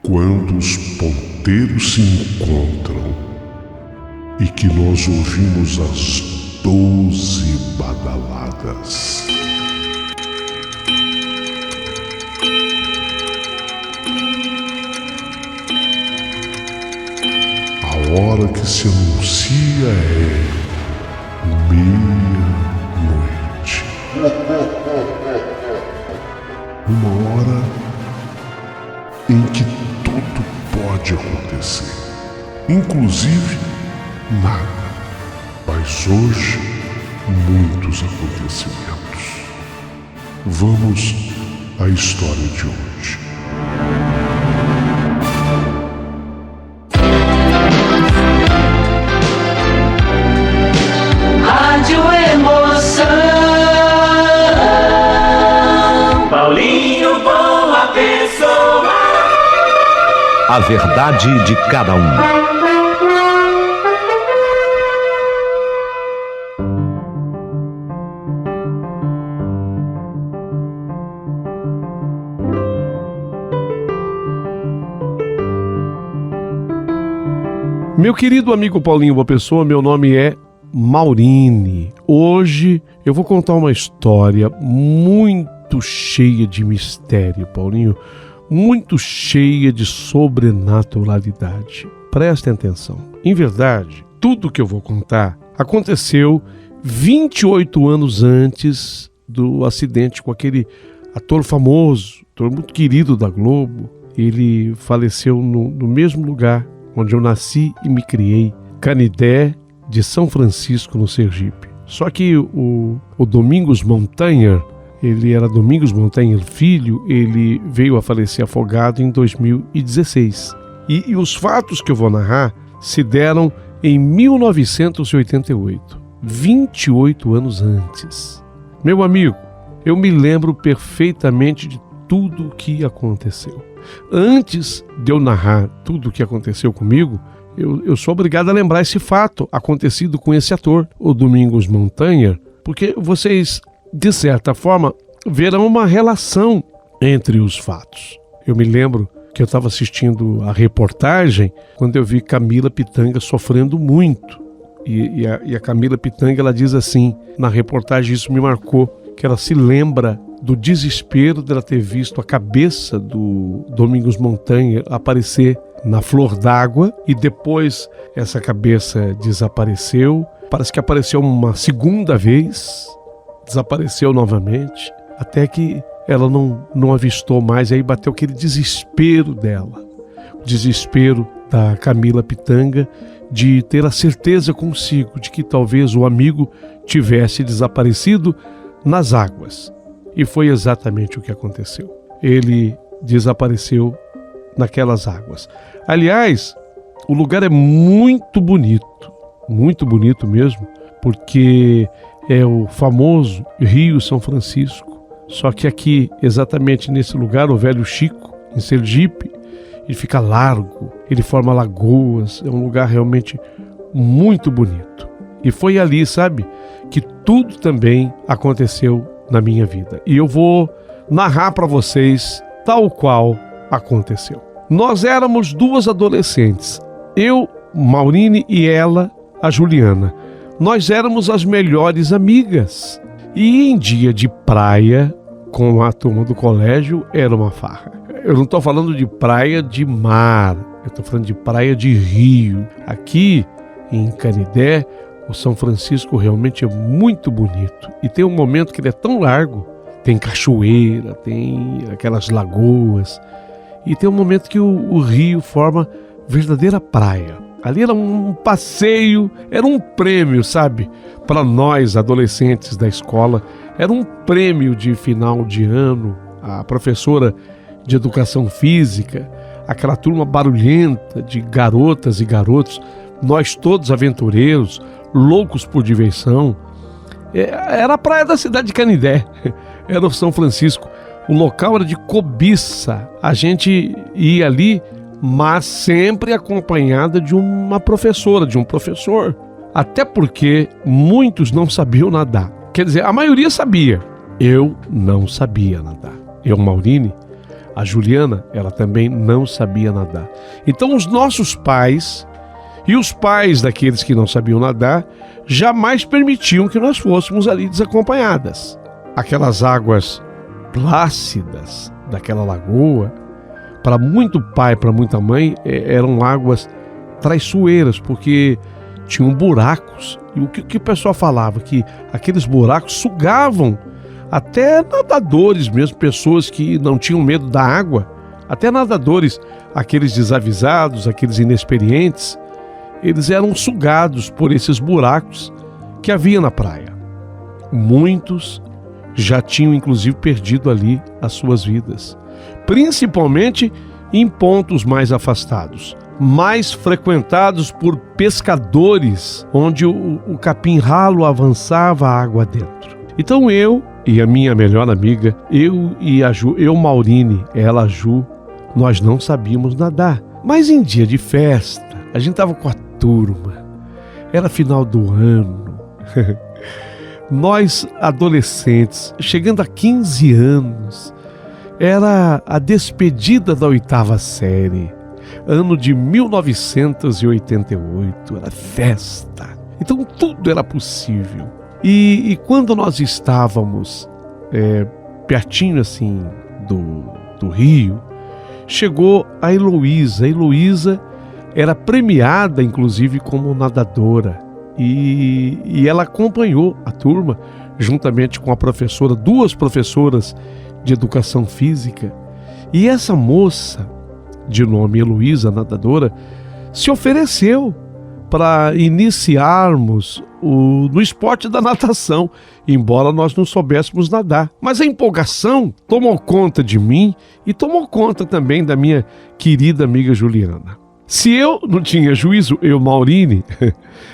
Quando os ponteiros se encontram e que nós ouvimos as 12 badaladas. A hora que se anuncia é meia-noite. Uma hora em que tudo pode acontecer, inclusive nada. Mas hoje, muitos acontecimentos. Vamos à história de hoje. Rádio Emoção. Paulinho Boa Pessoa. A verdade de cada um. Meu querido amigo Paulinho Boa Pessoa, meu nome é Maurini. Hoje eu vou contar uma história muito cheia de mistério, Paulinho, muito cheia de sobrenaturalidade. Prestem atenção. Em verdade, tudo que eu vou contar aconteceu 28 anos antes do acidente com aquele ator famoso, ator muito querido da Globo. Ele faleceu no mesmo lugar onde eu nasci e me criei, Canidé de São Francisco, no Sergipe. Só que o Domingos Montanher, ele era Domingos Montanher Filho, ele veio a falecer afogado em 2016. E os fatos que eu vou narrar se deram em 1988, 28 anos antes. Meu amigo, eu me lembro perfeitamente de tudo o que aconteceu. Antes de eu narrar tudo o que aconteceu comigo, eu sou obrigado a lembrar esse fato acontecido com esse ator, o Domingos Montanher, porque vocês, de certa forma, verão uma relação entre os fatos. Eu me lembro que eu estava assistindo a reportagem quando eu vi Camila Pitanga sofrendo muito. E a Camila Pitanga, ela diz assim, na reportagem, isso me marcou, que ela se lembra do desespero dela ter visto a cabeça do Domingos Montanher aparecer na flor d'água e depois essa cabeça desapareceu. Parece que apareceu uma segunda vez, desapareceu novamente, até que ela não avistou mais, e aí bateu aquele desespero dela, o desespero da Camila Pitanga de ter a certeza consigo de que talvez o amigo tivesse desaparecido nas águas. E foi exatamente o que aconteceu. Ele desapareceu naquelas águas. Aliás, o lugar é muito bonito mesmo, porque é o famoso Rio São Francisco. Só que aqui, exatamente nesse lugar, o Velho Chico, em Sergipe, ele fica largo, ele forma lagoas, é um lugar realmente muito bonito. E foi ali, sabe, que tudo também aconteceu na minha vida. E eu vou narrar para vocês tal qual aconteceu. Nós éramos duas adolescentes, eu, Maurini, e ela, a Juliana. Nós éramos as melhores amigas. E em dia de praia, com a turma do colégio, era uma farra. Eu não estou falando de praia de mar, eu estou falando de praia de rio. Aqui em Canidé, o São Francisco realmente é muito bonito. E tem um momento que ele é tão largo, tem cachoeira, tem aquelas lagoas, e tem um momento que o rio forma verdadeira praia. Ali era um passeio, era um prêmio, sabe? Para nós, adolescentes da escola, era um prêmio de final de ano. A professora de educação física, aquela turma barulhenta de garotas e garotos, nós todos aventureiros, loucos por diversão. Era a praia da cidade de Canidé, era o São Francisco. O local era de cobiça. A gente ia ali, mas sempre acompanhada de uma professora, de um professor. Até porque muitos não sabiam nadar. Quer dizer, a maioria sabia. Eu não sabia nadar. Eu, Maurini, A Juliana, ela também não sabia nadar. Então os nossos pais e os pais daqueles que não sabiam nadar jamais permitiam que nós fôssemos ali desacompanhadas. Aquelas águas plácidas daquela lagoa, para muito pai, para muita mãe, eram águas traiçoeiras, porque tinham buracos. E o que o pessoal falava? Que aqueles buracos sugavam até nadadores mesmo, pessoas que não tinham medo da água, até nadadores, aqueles desavisados, aqueles inexperientes, eles eram sugados por esses buracos que havia na praia. Muitos já tinham inclusive perdido ali as suas vidas, principalmente em pontos mais afastados, mais frequentados por pescadores, onde o capim ralo avançava a água dentro. Então eu e a minha melhor amiga, eu Maurine, ela a Ju, nós não sabíamos nadar. Mas em dia de festa, a gente estava com a turma, era final do ano, nós adolescentes, chegando a 15 anos, era a despedida da 8ª série, ano de 1988, era festa, então tudo era possível. E quando nós estávamos pertinho assim do rio, chegou a Heloísa. A Heloísa era premiada inclusive como nadadora e ela acompanhou a turma juntamente com a professora, 2 professoras de educação física. E essa moça, de nome Heloísa, nadadora, se ofereceu para iniciarmos no esporte da natação, embora nós não soubéssemos nadar. Mas a empolgação tomou conta de mim e tomou conta também da minha querida amiga Juliana. Se eu não tinha juízo, eu, Maurine,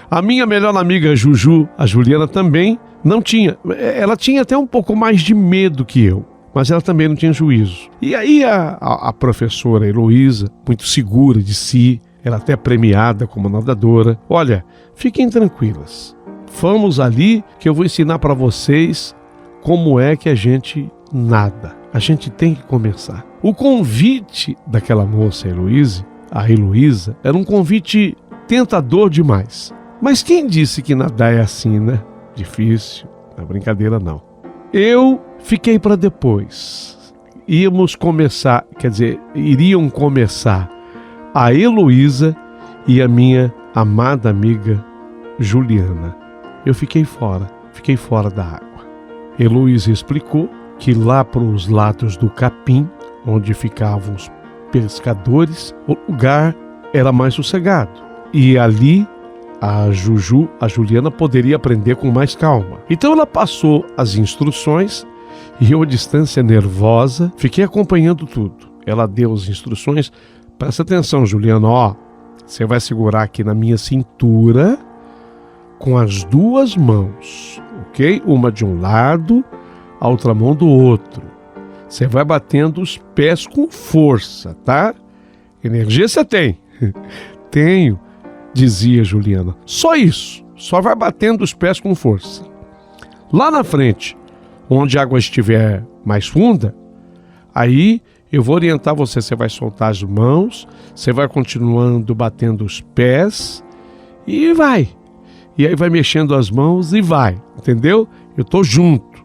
a minha melhor amiga Juju, a Juliana, também não tinha. Ela tinha até um pouco mais de medo que eu, mas ela também não tinha juízo. E aí a professora Heloísa, muito segura de si, ela até premiada como nadadora: olha, fiquem tranquilas, vamos ali que eu vou ensinar para vocês como é que a gente nada. A gente tem que começar. O convite daquela moça, a Heloísa, era um convite tentador demais. Mas quem disse que nadar é assim, né? Difícil, não é brincadeira não. Eu fiquei para depois. Iriam começar a Heloísa e a minha amada amiga Juliana. Eu fiquei fora da água. Heloísa explicou que lá para os lados do capim, onde ficavam os pescadores, o lugar era mais sossegado. E ali a Juliana, poderia aprender com mais calma. Então ela passou as instruções e eu, à distância, nervosa, fiquei acompanhando tudo. Ela deu as instruções. Presta atenção, Juliana, ó, você vai segurar aqui na minha cintura com as 2 mãos, ok? Uma de um lado, a outra mão do outro. Você vai batendo os pés com força, tá? Energia você tem. Tenho, dizia Juliana. Só isso, só vai batendo os pés com força. Lá na frente, onde a água estiver mais funda, aí eu vou orientar você. Você vai soltar as mãos, você vai continuando batendo os pés e vai. E aí vai mexendo as mãos e vai, entendeu? Eu tô junto.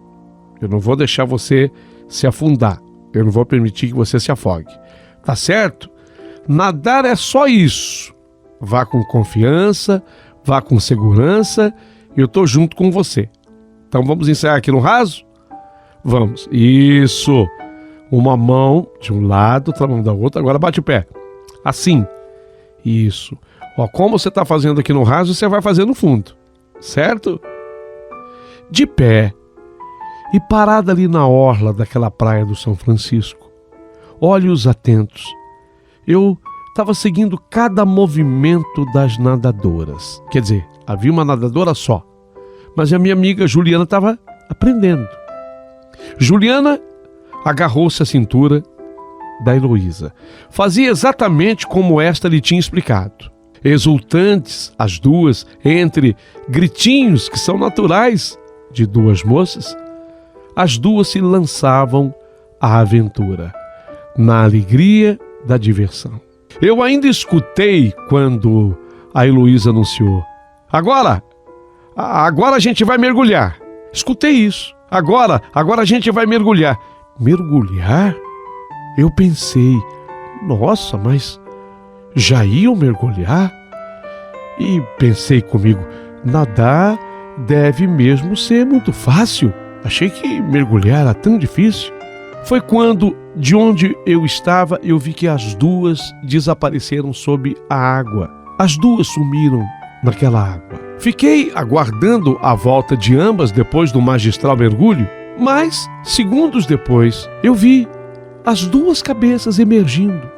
Eu não vou deixar você se afundar. Eu não vou permitir que você se afogue. Tá certo? Nadar é só isso. Vá com confiança, vá com segurança. Eu tô junto com você. Então vamos ensaiar aqui no raso? Vamos. Isso. Uma mão de um lado, outra mão da outra. Agora bate o pé. Assim. Isso. Ó, como você está fazendo aqui no raso, você vai fazer no fundo. Certo? De pé. E parada ali na orla daquela praia do São Francisco. Olhos atentos. Eu estava seguindo cada movimento das nadadoras. Quer dizer, havia uma nadadora só. Mas a minha amiga Juliana estava aprendendo. Juliana agarrou-se à cintura da Heloísa. Fazia exatamente como esta lhe tinha explicado. Exultantes, as 2, entre gritinhos que são naturais de 2 moças, as 2 se lançavam à aventura. na alegria da diversão. Eu ainda escutei quando a Heloísa anunciou: agora a gente vai mergulhar. Escutei isso. Agora a gente vai mergulhar. Mergulhar? Eu pensei, nossa, mas já iam mergulhar? E pensei comigo, nadar deve mesmo ser muito fácil. Achei que mergulhar era tão difícil. Foi quando, de onde eu estava, eu vi que as duas desapareceram sob a água. As duas sumiram naquela água. Fiquei aguardando a volta de ambas depois do magistral mergulho, mas, segundos depois, eu vi as duas cabeças emergindo.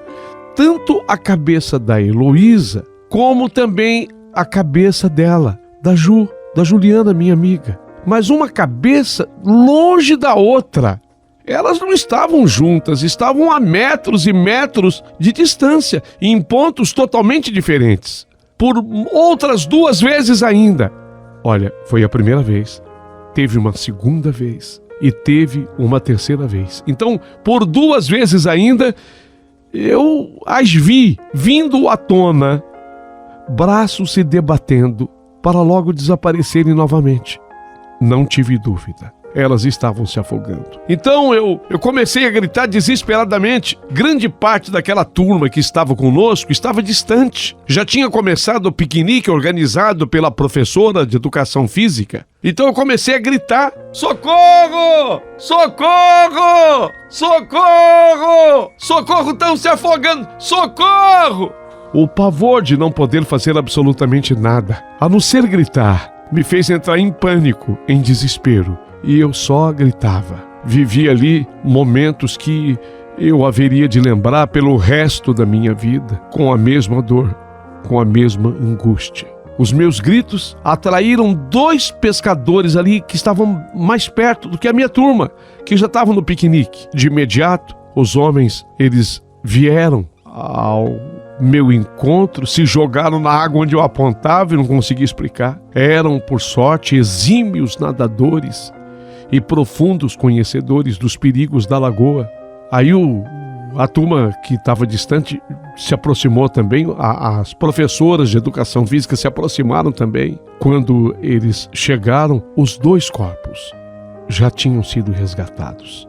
Tanto a cabeça da Heloísa, como também a cabeça dela, da Juliana, minha amiga. Mas uma cabeça longe da outra. Elas não estavam juntas, estavam a metros e metros de distância, em pontos totalmente diferentes. Por outras 2 vezes ainda. Olha, foi a primeira vez, teve uma segunda vez e teve uma terceira vez. Então, por 2 vezes ainda, eu as vi vindo à tona, braços se debatendo para logo desaparecerem novamente. Não tive dúvida. Elas estavam se afogando. Então eu comecei a gritar desesperadamente. Grande parte daquela turma que estava conosco estava distante. Já tinha começado o piquenique organizado pela professora de educação física. Então eu comecei a gritar: socorro! Socorro! Socorro! Socorro, estão se afogando! Socorro! O pavor de não poder fazer absolutamente nada, a não ser gritar, me fez entrar em pânico, em desespero. E eu só gritava. Vivi ali momentos que eu haveria de lembrar pelo resto da minha vida, com a mesma dor, com a mesma angústia. Os meus gritos atraíram 2 pescadores ali que estavam mais perto do que a minha turma, que já estavam no piquenique. De imediato, os homens, eles vieram ao meu encontro, se jogaram na água onde eu apontava e não conseguia explicar. Eram, por sorte, exímios nadadores e profundos conhecedores dos perigos da lagoa. Aí a turma que estava distante se aproximou também, as professoras de educação física se aproximaram também. Quando eles chegaram, os 2 corpos já tinham sido resgatados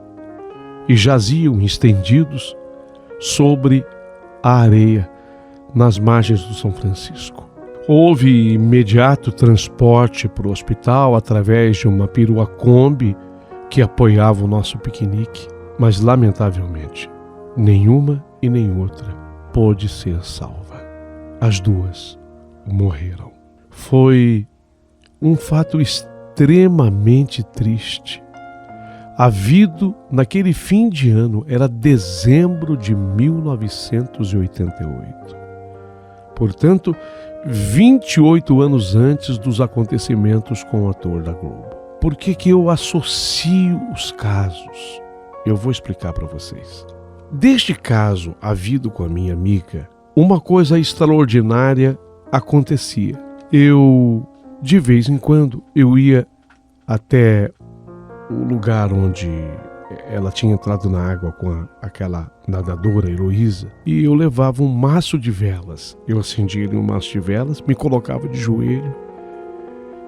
e jaziam estendidos sobre a areia nas margens do São Francisco. Houve imediato transporte para o hospital através de uma perua Kombi que apoiava o nosso piquenique, mas lamentavelmente nenhuma e nem outra pôde ser salva. As 2 morreram. Foi um fato extremamente triste. Havido naquele fim de ano, era dezembro de 1988. Portanto, 28 anos antes dos acontecimentos com o ator da Globo. Por que eu associo os casos? Eu vou explicar para vocês. Deste caso havido com a minha amiga, uma coisa extraordinária acontecia. De vez em quando, eu ia até o lugar onde ela tinha entrado na água com aquela nadadora Heloísa, e eu levava um maço de velas. Eu acendia ali um maço de velas, me colocava de joelho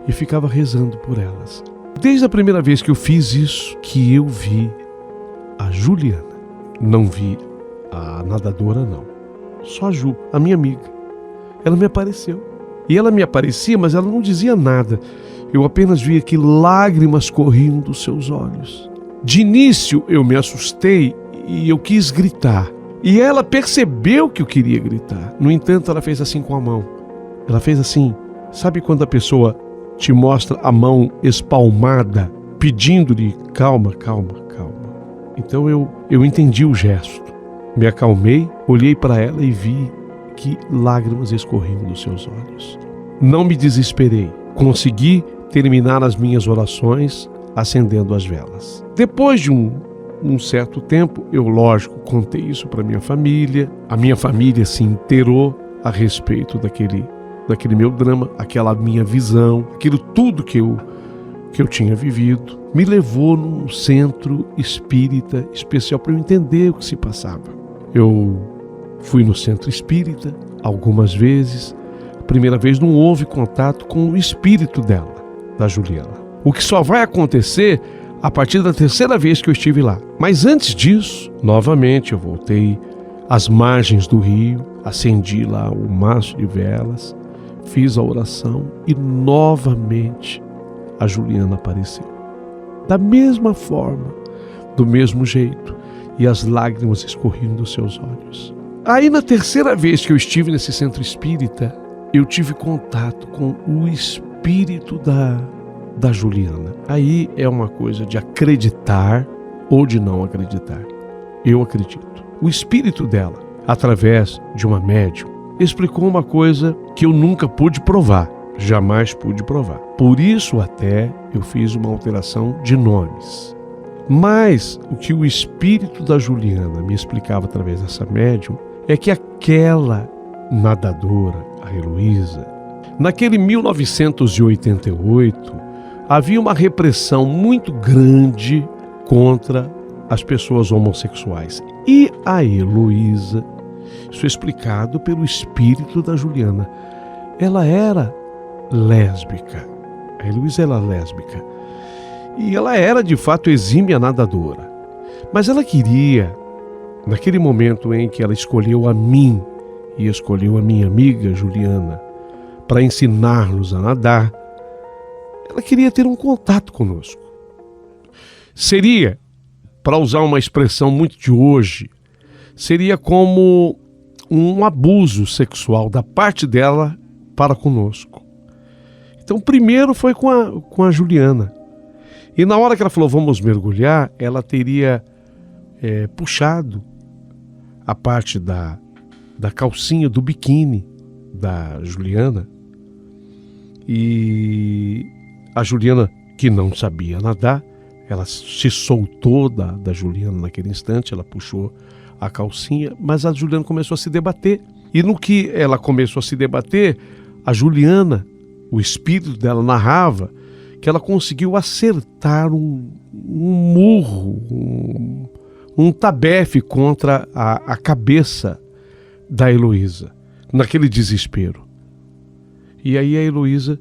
e ficava rezando por elas. Desde a primeira vez que eu fiz isso, que eu vi a Juliana. Não vi a nadadora, não. Só a Ju, a minha amiga. Ela me apareceu. E ela me aparecia, mas ela não dizia nada. Eu apenas via que lágrimas corriam dos seus olhos. De início eu me assustei e eu quis gritar. E ela percebeu que eu queria gritar. No entanto, ela fez assim com a mão. Ela fez assim. Sabe quando a pessoa te mostra a mão espalmada, pedindo-lhe calma, calma, calma? Então eu entendi o gesto. Me acalmei, olhei para ela e vi que lágrimas escorriam dos seus olhos. Não me desesperei. Consegui terminar as minhas orações acendendo as velas. Depois de um certo tempo, eu, lógico, contei isso para minha família. A minha família se inteirou a respeito daquele meu drama, aquela minha visão, aquilo tudo que eu tinha vivido. me levou num centro espírita especial para eu entender o que se passava. Eu fui no centro espírita algumas vezes. A primeira vez não houve contato com o espírito dela, da Juliana. O que só vai acontecer a partir da terceira vez que eu estive lá. Mas antes disso, novamente eu voltei às margens do rio, acendi lá o maço de velas, fiz a oração e novamente a Juliana apareceu. Da mesma forma, do mesmo jeito, e as lágrimas escorriam dos seus olhos. Aí na terceira vez que eu estive nesse centro espírita, eu tive contato com o espírito da Juliana. Aí é uma coisa de acreditar ou de não acreditar. Eu acredito. O espírito dela, através de uma médium, explicou uma coisa que eu nunca pude provar, jamais pude provar. Por isso até eu fiz uma alteração de nomes. Mas o que o espírito da Juliana me explicava através dessa médium é que aquela nadadora, a Heloísa, naquele 1988, havia uma repressão muito grande contra as pessoas homossexuais. E a Heloísa, isso é explicado pelo espírito da Juliana, ela era lésbica. A Heloísa era lésbica. E ela era de fato exímia nadadora. Mas ela queria, naquele momento em que ela escolheu a mim e escolheu a minha amiga Juliana para ensinar-nos a nadar, ela queria ter um contato conosco. Seria, para usar uma expressão muito de hoje, seria como um abuso sexual da parte dela para conosco. Então, primeiro foi com a Juliana. E na hora que ela falou, vamos mergulhar, ela teria puxado a parte da calcinha do biquíni da Juliana. E a Juliana, que não sabia nadar, ela se soltou da Juliana naquele instante, ela puxou a calcinha, mas a Juliana começou a se debater. E no que ela começou a se debater, a Juliana, o espírito dela narrava que ela conseguiu acertar um murro, um tabefe contra a cabeça da Heloísa, naquele desespero. E aí a Heloísa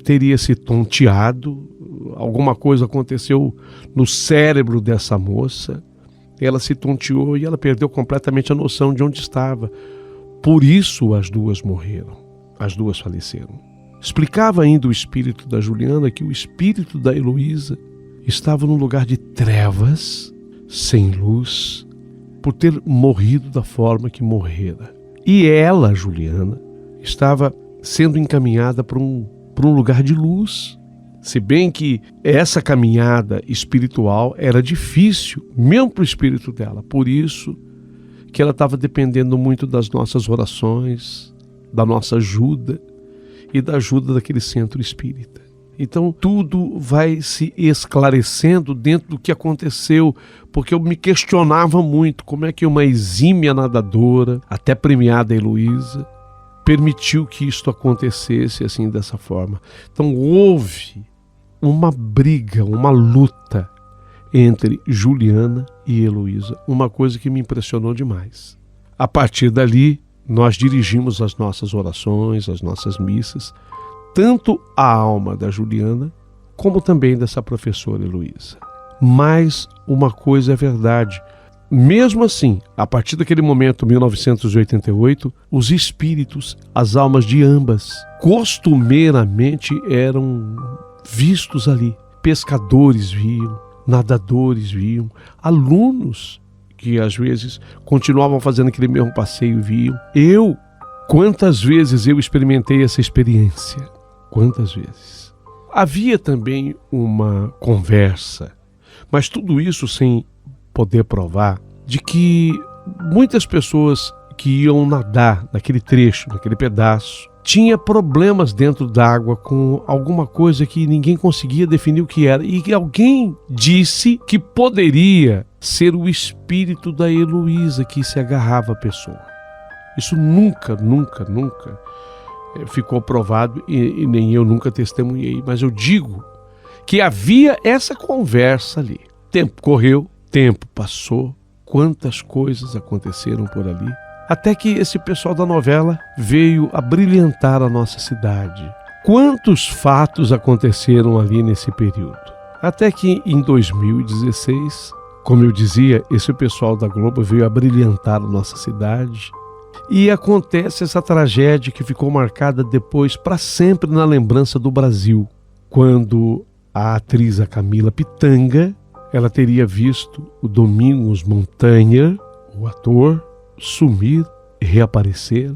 teria se tonteado, alguma coisa aconteceu no cérebro dessa moça, ela se tonteou e ela perdeu completamente a noção de onde estava. Por isso as duas morreram, as duas faleceram. Explicava ainda o espírito da Juliana que o espírito da Heloísa estava num lugar de trevas, sem luz, por ter morrido da forma que morrera. E ela, Juliana, estava sendo encaminhada para um lugar de luz. Se bem que essa caminhada espiritual era difícil, mesmo para o espírito dela. Por isso que ela estava dependendo muito das nossas orações, da nossa ajuda e da ajuda daquele centro espírita. Então tudo vai se esclarecendo dentro do que aconteceu, porque eu me questionava muito como é que uma exímia nadadora, até premiada Heloísa, permitiu que isto acontecesse assim, dessa forma. Então houve uma briga, uma luta entre Juliana e Heloísa, uma coisa que me impressionou demais. A partir dali, nós dirigimos as nossas orações, as nossas missas, tanto à alma da Juliana, como também dessa professora Heloísa. Mas uma coisa é verdade, mesmo assim, a partir daquele momento, 1988, os espíritos, as almas de ambas, costumeiramente eram vistos ali. Pescadores viam, nadadores viam, alunos que às vezes continuavam fazendo aquele mesmo passeio viam. Quantas vezes eu experimentei essa experiência? Quantas vezes? Havia também uma conversa, mas tudo isso sem poder provar, de que muitas pessoas que iam nadar naquele trecho, naquele pedaço, tinha problemas dentro d'água com alguma coisa que ninguém conseguia definir o que era, e que alguém disse que poderia ser o espírito da Heloísa que se agarrava à pessoa. Isso nunca ficou provado e nem eu nunca testemunhei, mas eu digo que havia essa conversa ali. Tempo correu, tempo passou, quantas coisas aconteceram por ali, até que esse pessoal da novela veio a brilhantar a nossa cidade. Quantos fatos aconteceram ali nesse período? Até que em 2016, como eu dizia, esse pessoal da Globo veio a brilhantar a nossa cidade. E acontece essa tragédia que ficou marcada depois para sempre na lembrança do Brasil, quando a atriz Camila Pitanga, ela teria visto o Domingos Montanha, o ator, sumir e reaparecer,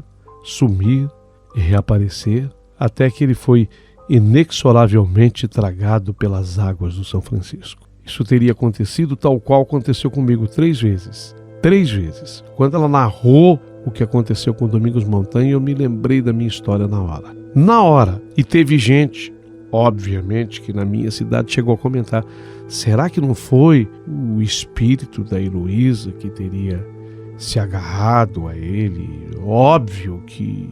até que ele foi inexoravelmente tragado pelas águas do São Francisco. Isso teria acontecido tal qual aconteceu comigo 3 vezes. 3 vezes. Quando ela narrou o que aconteceu com o Domingos Montanha, eu me lembrei da minha história na hora. E teve gente, obviamente, que na minha cidade chegou a comentar: será que não foi o espírito da Heloísa que teria se agarrado a ele? Óbvio que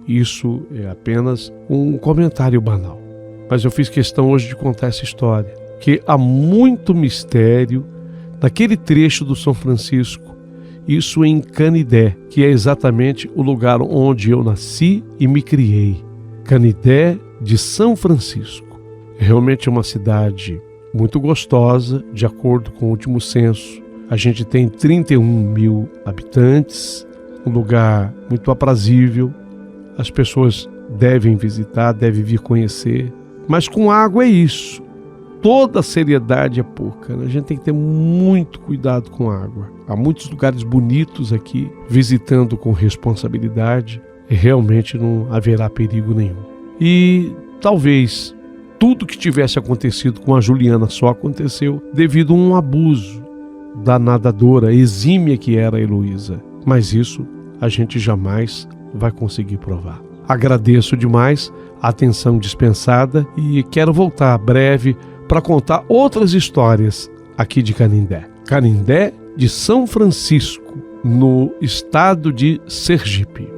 isso é apenas um comentário banal. Mas eu fiz questão hoje de contar essa história, que há muito mistério naquele trecho do São Francisco, isso em Canidé, que é exatamente o lugar onde eu nasci e me criei. Canidé de São Francisco. É realmente uma cidade muito gostosa, de acordo com o último censo. A gente tem 31 mil habitantes, um lugar muito aprazível. As pessoas devem visitar, devem vir conhecer. Mas com água é isso. Toda a seriedade é pouca, né? A gente tem que ter muito cuidado com a água. Há muitos lugares bonitos aqui, visitando com responsabilidade, e realmente não haverá perigo nenhum. E talvez tudo que tivesse acontecido com a Juliana só aconteceu devido a um abuso da nadadora exímia que era a Heloísa. Mas isso a gente jamais vai conseguir provar. Agradeço demais a atenção dispensada e quero voltar breve para contar outras histórias aqui de Canindé. Canindé de São Francisco, no estado de Sergipe.